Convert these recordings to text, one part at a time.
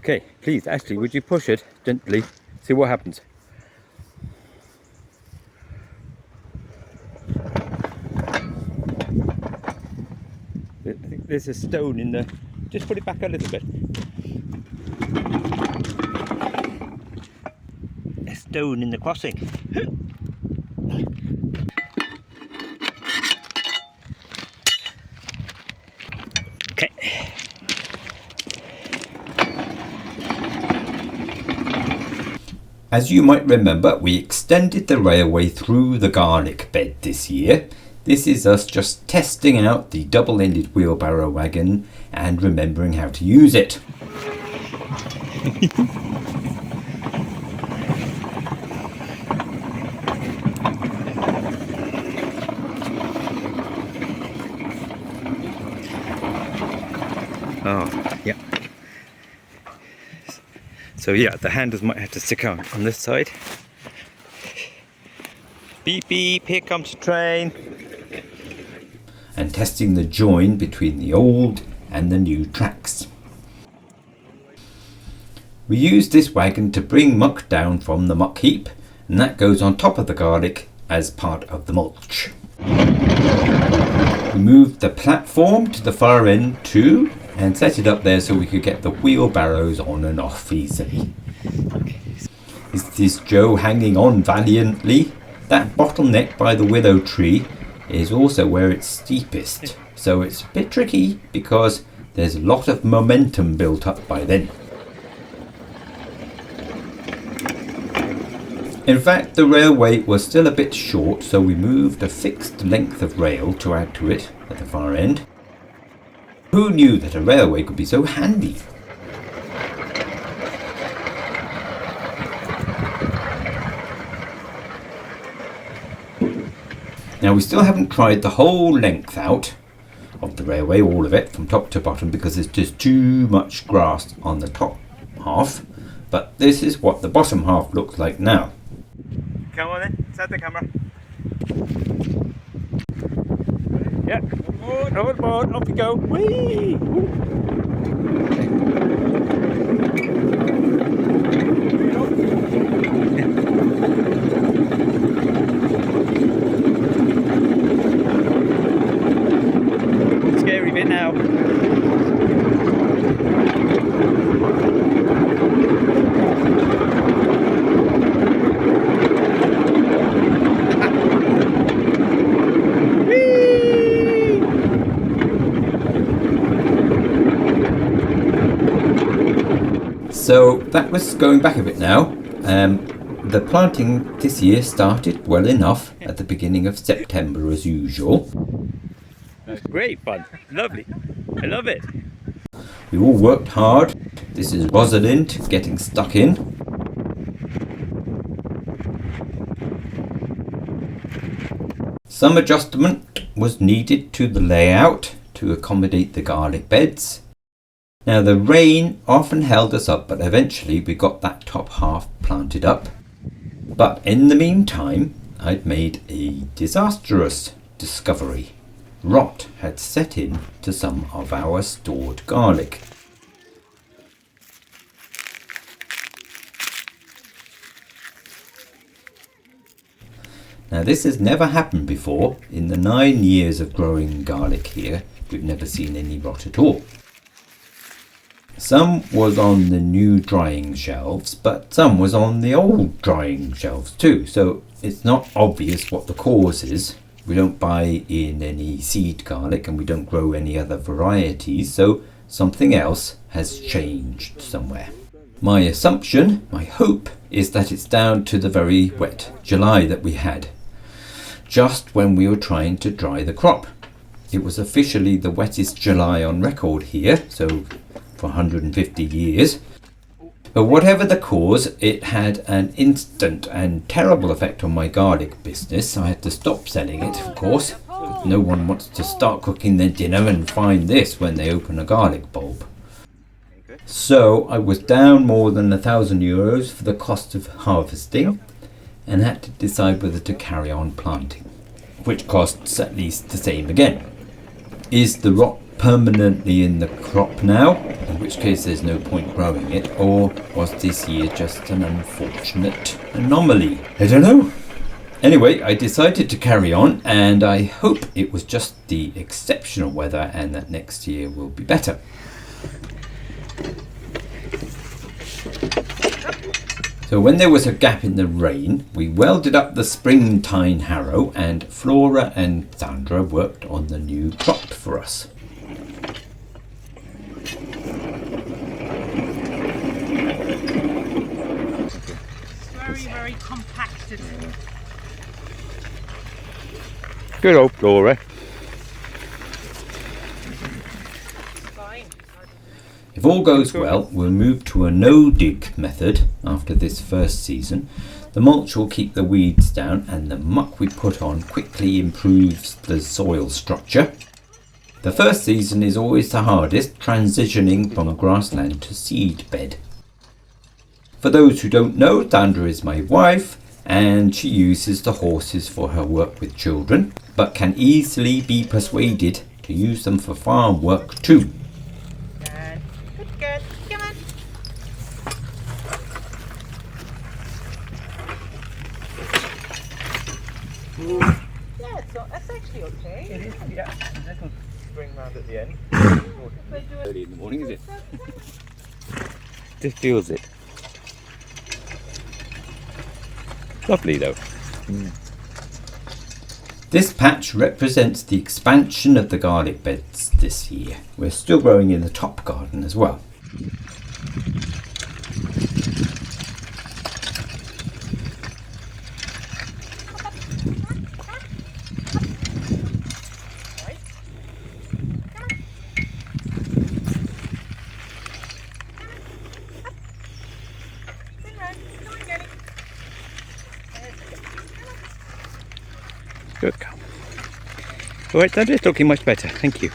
Okay, please, Ashley, would you push it gently? See what happens. I think there's a stone in the... Just put it back a little bit. A stone in the crossing. Okay. As you might remember, we extended the railway through the garlic bed this year. This is us just testing out the double-ended wheelbarrow wagon and remembering how to use it. Oh, yeah. So yeah, the handles might have to stick out on this side. Beep beep, here comes the train. And testing the join between the old and the new tracks. We use this wagon to bring muck down from the muck heap, and that goes on top of the garlic as part of the mulch. We moved the platform to the far end too, and set it up there so we could get the wheelbarrows on and off easily. Is this Joe hanging on valiantly? That bottleneck by the willow tree is also where it's steepest, so it's a bit tricky because there's a lot of momentum built up by then. In fact, the railway was still a bit short, so we moved a fixed length of rail to add to it at the far end. Who knew that a railway could be so handy? Now we still haven't tried the whole length out of the railway, all of it, from top to bottom, because there's just too much grass on the top half. But this is what the bottom half looks like now. Come on then, set the camera. Yeah, hold on, off you go. Whee! Scary bit now. So that was going back a bit now. The planting this year started well enough at the beginning of September as usual. Great fun, lovely, I love it. We all worked hard. This is Rosalind getting stuck in. Some adjustment was needed to the layout to accommodate the garlic beds. Now the rain often held us up, but eventually we got that top half planted up. But in the meantime, I'd made a disastrous discovery. Rot had set in to some of our stored garlic. Now this has never happened before. In the 9 years of growing garlic here, we've never seen any rot at all. Some was on the new drying shelves, but some was on the old drying shelves too, so it's not obvious what the cause is. We don't buy in any seed garlic and we don't grow any other varieties, so something else has changed somewhere. My assumption, my hope, is that it's down to the very wet July that we had, just when we were trying to dry the crop. It was officially the wettest July on record here, so for 150 years. But whatever the cause, it had an instant and terrible effect on my garlic business. I had to stop selling it, of course. No one wants to start cooking their dinner and find this when they open a garlic bulb. So I was down more than €1,000 for the cost of harvesting and had to decide whether to carry on planting, which costs at least the same again. Is the rot permanently in the crop now, in which case there's no point growing it, or was this year just an unfortunate anomaly? I don't know. Anyway, I decided to carry on, and I hope it was just the exceptional weather and that next year will be better. So when there was a gap in the rain, we welded up the springtime harrow, and Flora and Sandra worked on the new plot for us. Very compacted. Good old Flora. Fine. If all goes well, we'll move to a no-dig method after this first season. The mulch will keep the weeds down, and the muck we put on quickly improves the soil structure. The first season is always the hardest, transitioning from a grassland to seed bed. For those who don't know, Sandra is my wife, and she uses the horses for her work with children, but can easily be persuaded to use them for farm work too. Good. Come on. Yeah, that's actually okay. It is, yeah. This will spring round at the end. Early in the morning, is it? Just feels it. Lovely though. This patch represents the expansion of the garlic beds this year. We're still growing in the top garden as well. Good girl. Alright, that is looking much better, thank you.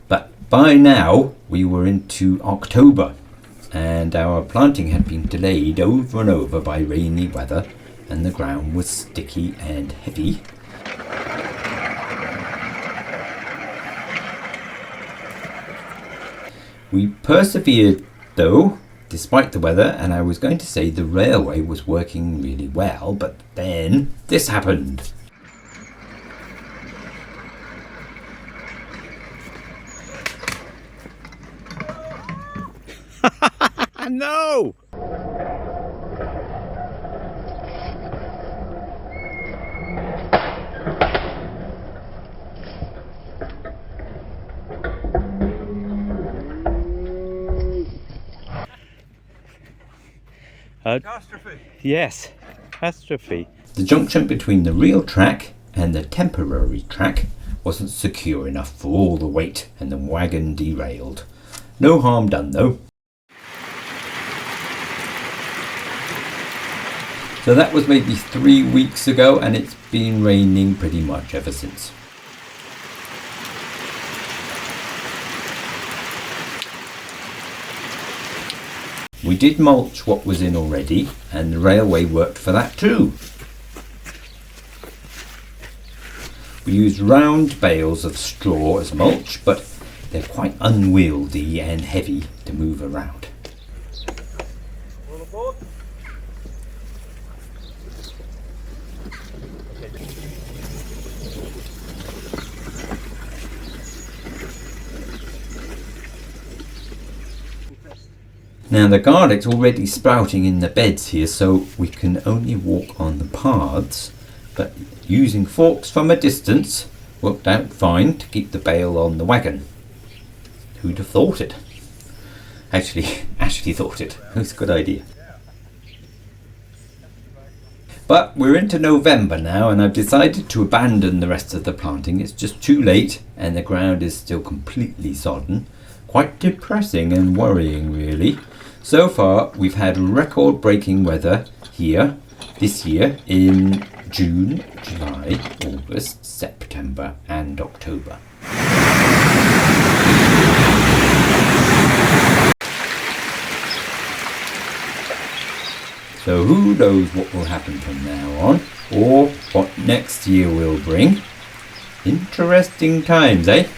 But by now we were into October, and our planting had been delayed over and over by rainy weather, and the ground was sticky and heavy. We persevered though, despite the weather, and I was going to say the railway was working really well, but then this happened. No! Catastrophe. Yes, catastrophe. The junction between the real track and the temporary track wasn't secure enough for all the weight, and the wagon derailed. No harm done though. So that was maybe 3 weeks ago, and it's been raining pretty much ever since. We did mulch what was in already, and the railway worked for that too. We used round bales of straw as mulch, but they're quite unwieldy and heavy to move around. Now the garlic's already sprouting in the beds here, so we can only walk on the paths, but using forks from a distance worked out fine to keep the bale on the wagon. Who'd have thought it? Actually, Ashley thought it. It was a good idea. But we're into November now, and I've decided to abandon the rest of the planting. It's just too late and the ground is still completely sodden. Quite depressing and worrying, really. So far we've had record-breaking weather here this year in June, July, August, September and October. So who knows what will happen from now on, or what next year will bring. Interesting times, eh?